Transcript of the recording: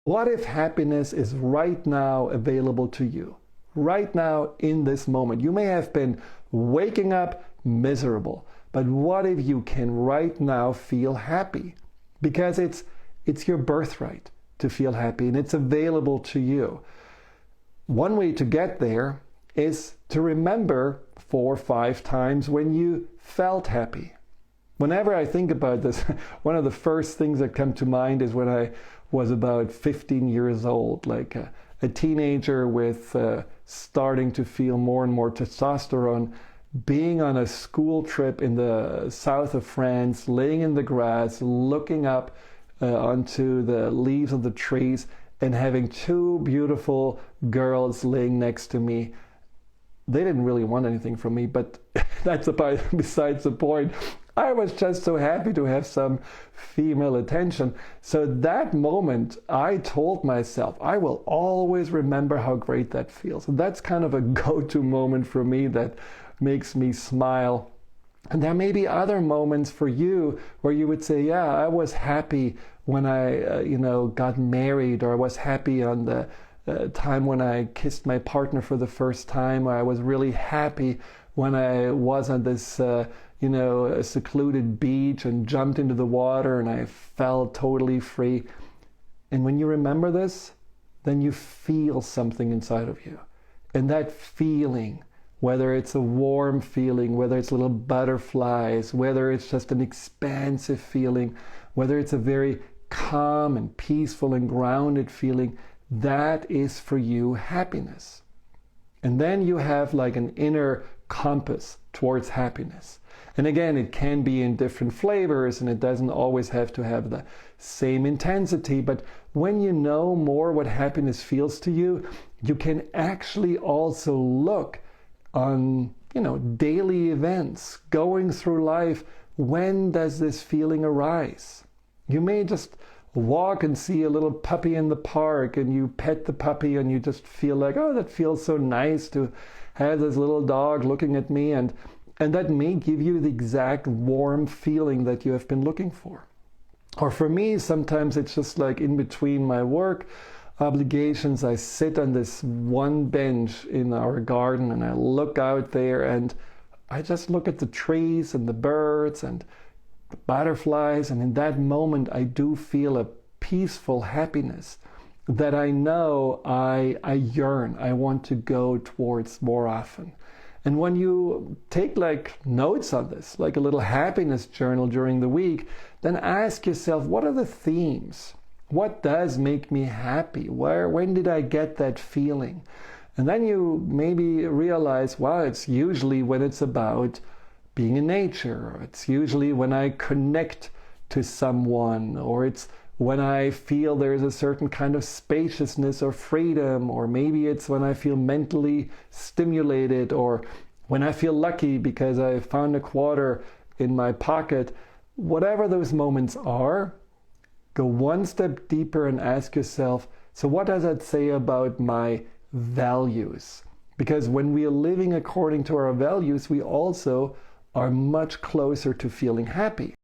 What if happiness is right now available to you? Right now in this moment. You may have been waking up miserable, but what if you can right now feel happy? Because it's your birthright to feel happy and it's available to you. One way to get there is to remember 4 or 5 times when you felt happy. Whenever I think about this, one of the first things that come to mind is when I was about 15 years old, like a teenager with starting to feel more and more testosterone, being on a school trip in the south of France, laying in the grass, looking up onto the leaves of the trees and having 2 beautiful girls laying next to me. They didn't really want anything from me, but that's besides the point. I was just so happy to have some female attention. So that moment, I told myself, I will always remember how great that feels. And that's kind of a go-to moment for me that makes me smile. And there may be other moments for you where you would say, yeah, I was happy when I, got married, or I was happy on the time when I kissed my partner for the first time, or I was really happy when I was on this, a secluded beach and jumped into the water and I felt totally free. And when you remember this, then you feel something inside of you. And that feeling, whether it's a warm feeling, whether it's little butterflies, whether it's just an expansive feeling, whether it's a very calm and peaceful and grounded feeling, that is for you happiness. And then you have like an inner compass towards happiness. And again, it can be in different flavors and it doesn't always have to have the same intensity. But when you know more what happiness feels to you, you can actually also look on, daily events, going through life. When does this feeling arise? You may just walk and see a little puppy in the park and you pet the puppy and you just feel like, oh, that feels so nice to have this little dog looking at me, and that may give you the exact warm feeling that you have been looking for. Or for me, sometimes it's just like in between my work obligations, I sit on this one bench in our garden and I look out there and I just look at the trees and the birds and the butterflies, and in that moment I do feel a peaceful happiness that I know I yearn, I want to go towards more often. And when you take like notes on this, like a little happiness journal during the week, then ask yourself, what are the themes? What does make me happy? When did I get that feeling? And then you maybe realize, well, it's usually when it's about being in nature, or it's usually when I connect to someone, or it's when I feel there's a certain kind of spaciousness or freedom, or maybe it's when I feel mentally stimulated, or when I feel lucky because I found a quarter in my pocket. Whatever those moments are, go one step deeper and ask yourself, so what does that say about my values? Because when we are living according to our values, we also are much closer to feeling happy.